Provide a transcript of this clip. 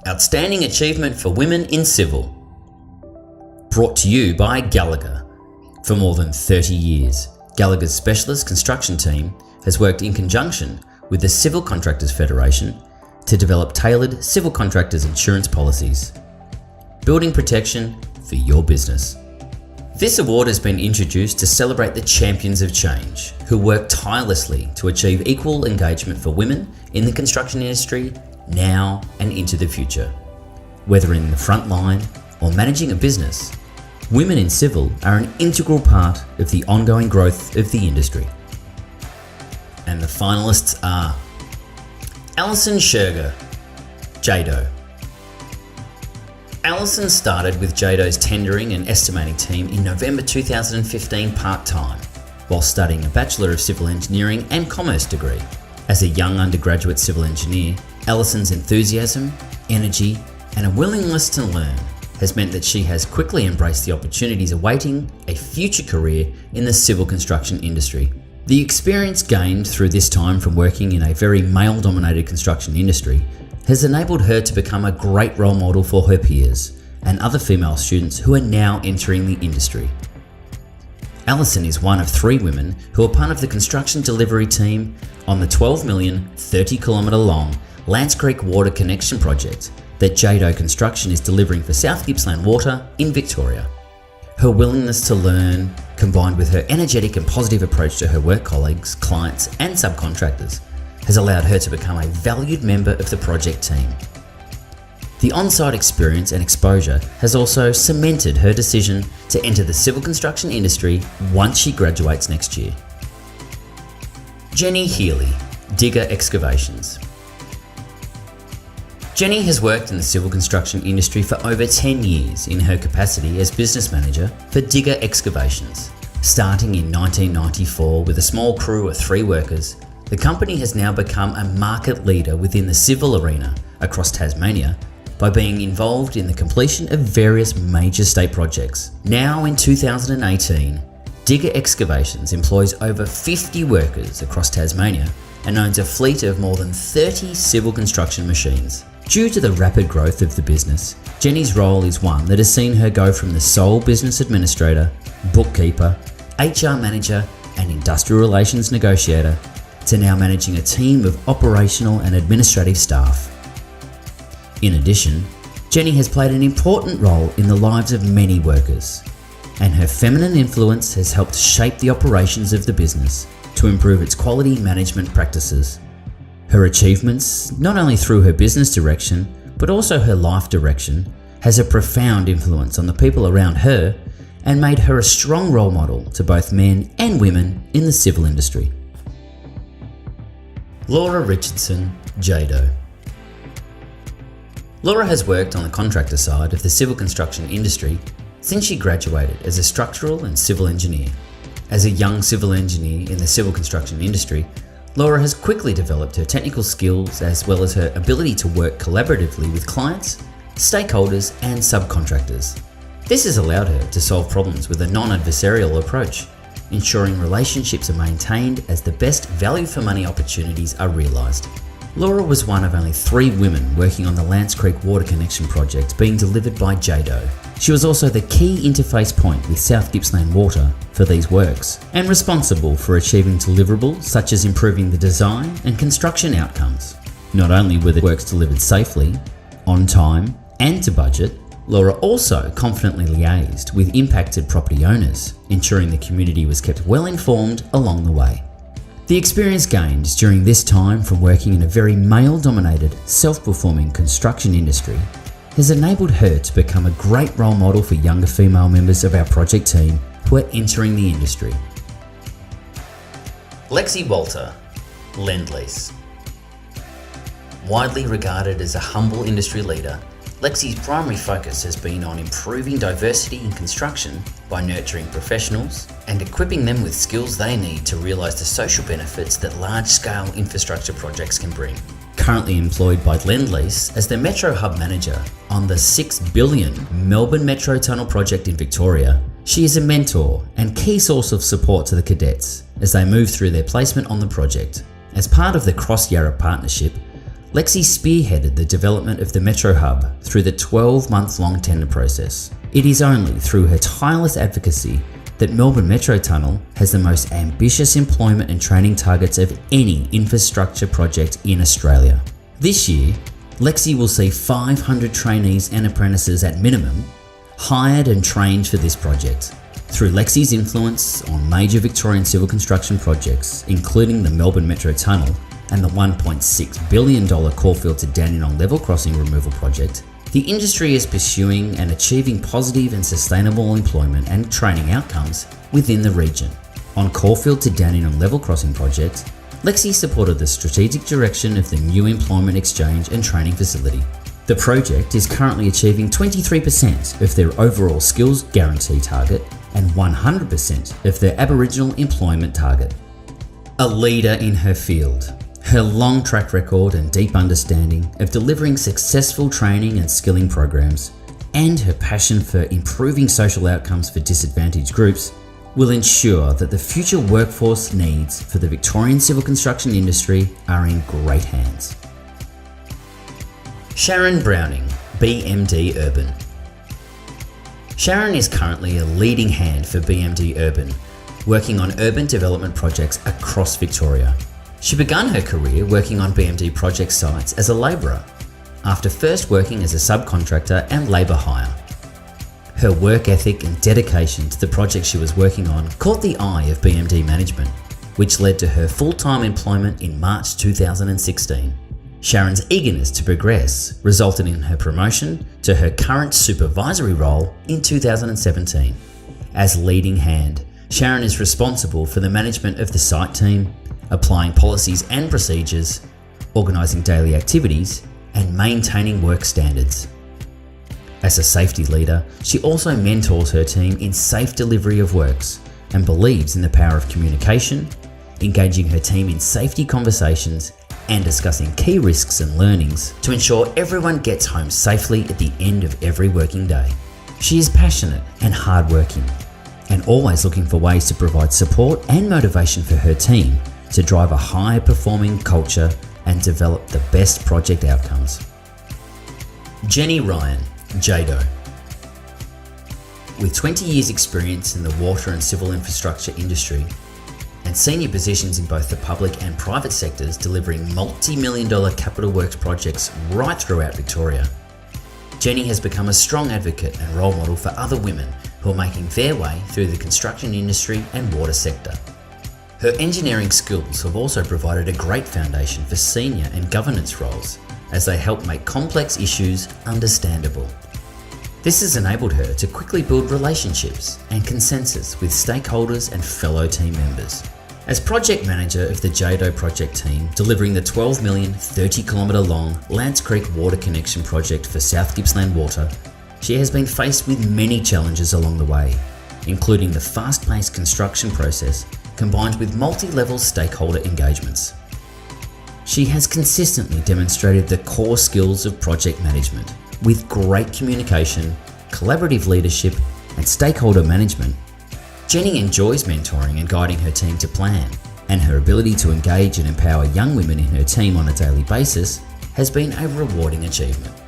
Outstanding Achievement for Women in Civil. Brought to you by Gallagher. For more than 30 years, Gallagher's specialist construction team has worked in conjunction with the Civil Contractors Federation to develop tailored civil contractors insurance policies. Building protection for your business. This award has been introduced to celebrate the champions of change who work tirelessly to achieve equal engagement for women in the construction industry now and into the future. Whether in the front line or managing a business, women in civil are an integral part of the ongoing growth of the industry. And the finalists are Alison Scherger, JADO. Alison started with JADO's tendering and estimating team in November 2015 part-time, while studying a Bachelor of Civil Engineering and Commerce degree. As a young undergraduate civil engineer, Alison's enthusiasm, energy, and a willingness to learn has meant that she has quickly embraced the opportunities awaiting a future career in the civil construction industry. The experience gained through this time from working in a very male-dominated construction industry has enabled her to become a great role model for her peers and other female students who are now entering the industry. Alison is one of 3 women who are part of the construction delivery team on the 12 million, 30 kilometre long Lance Creek Water Connection project that JADO Construction is delivering for South Gippsland Water in Victoria. Her willingness to learn, combined with her energetic and positive approach to her work colleagues, clients and subcontractors, has allowed her to become a valued member of the project team. The on-site experience and exposure has also cemented her decision to enter the civil construction industry once she graduates next year. Jenny Healy, Digger Excavations. Jenny has worked in the civil construction industry for over 10 years in her capacity as business manager for Digger Excavations. Starting in 1994 with a small crew of 3 workers, the company has now become a market leader within the civil arena across Tasmania by being involved in the completion of various major state projects. Now in 2018, Digger Excavations employs over 50 workers across Tasmania and owns a fleet of more than 30 civil construction machines. Due to the rapid growth of the business, Jenny's role is one that has seen her go from the sole business administrator, bookkeeper, HR manager and industrial relations negotiator to now managing a team of operational and administrative staff. In addition, Jenny has played an important role in the lives of many workers, and her feminine influence has helped shape the operations of the business to improve its quality management practices. Her achievements, not only through her business direction, but also her life direction, has a profound influence on the people around her and made her a strong role model to both men and women in the civil industry. Laura Richardson, JADO. Laura has worked on the contractor side of the civil construction industry since she graduated as a structural and civil engineer. As a young civil engineer in the civil construction industry, Laura has quickly developed her technical skills as well as her ability to work collaboratively with clients, stakeholders and subcontractors. This has allowed her to solve problems with a non-adversarial approach, ensuring relationships are maintained as the best value for money opportunities are realised. Laura was one of only 3 women working on the Lance Creek Water Connection project being delivered by JADO. She was also the key interface point with South Gippsland Water for these works and responsible for achieving deliverables such as improving the design and construction outcomes. Not only were the works delivered safely, on time and to budget, Laura also confidently liaised with impacted property owners, ensuring the community was kept well informed along the way. The experience gained during this time from working in a very male-dominated, self-performing construction industry has enabled her to become a great role model for younger female members of our project team who are entering the industry. Lexi Walter, Lend-Lease. Widely regarded as a humble industry leader, Lexi's primary focus has been on improving diversity in construction by nurturing professionals and equipping them with skills they need to realise the social benefits that large-scale infrastructure projects can bring. Currently employed by Lend-Lease as the Metro Hub Manager on the $6 billion Melbourne Metro Tunnel project in Victoria, she is a mentor and key source of support to the cadets as they move through their placement on the project. As part of the Cross Yarra partnership, Lexi spearheaded the development of the Metro Hub through the 12-month-long tender process. It is only through her tireless advocacy that Melbourne Metro Tunnel has the most ambitious employment and training targets of any infrastructure project in Australia. This year, Lexi will see 500 trainees and apprentices at minimum hired and trained for this project. Through Lexi's influence on major Victorian civil construction projects, including the Melbourne Metro Tunnel and the $1.6 billion Caulfield to Dandenong level crossing removal project, the industry is pursuing and achieving positive and sustainable employment and training outcomes within the region. On Caulfield to Dandenong level crossing project, Lexi supported the strategic direction of the new employment exchange and training facility. The project is currently achieving 23% of their overall skills guarantee target and 100% of their Aboriginal employment target. A leader in her field, her long track record and deep understanding of delivering successful training and skilling programs, and her passion for improving social outcomes for disadvantaged groups will ensure that the future workforce needs for the Victorian civil construction industry are in great hands. Sharon Browning, BMD Urban. Sharon is currently a leading hand for BMD Urban, working on urban development projects across Victoria. She began her career working on BMD project sites as a labourer, after first working as a subcontractor and labour hire. Her work ethic and dedication to the project she was working on caught the eye of BMD management, which led to her full-time employment in March 2016. Sharon's eagerness to progress resulted in her promotion to her current supervisory role in 2017. As leading hand, Sharon is responsible for the management of the site team, applying policies and procedures, organising daily activities, and maintaining work standards. As a safety leader, she also mentors her team in safe delivery of works and believes in the power of communication, engaging her team in safety conversations and discussing key risks and learnings to ensure everyone gets home safely at the end of every working day. She is passionate and hardworking, and always looking for ways to provide support and motivation for her team to drive a high-performing culture and develop the best project outcomes. Jenny Ryan, JADO. With 20 years experience in the water and civil infrastructure industry, and senior positions in both the public and private sectors delivering multi-million-dollar capital works projects right throughout Victoria, Jenny has become a strong advocate and role model for other women who are making their way through the construction industry and water sector. Her engineering skills have also provided a great foundation for senior and governance roles as they help make complex issues understandable. This has enabled her to quickly build relationships and consensus with stakeholders and fellow team members. As project manager of the JADO project team, delivering the $12 million, 30-kilometre long Lance Creek water connection project for South Gippsland Water, she has been faced with many challenges along the way, including the fast-paced construction process combined with multi-level stakeholder engagements. She has consistently demonstrated the core skills of project management with great communication, collaborative leadership, and stakeholder management. Jenny enjoys mentoring and guiding her team to plan, and her ability to engage and empower young women in her team on a daily basis has been a rewarding achievement.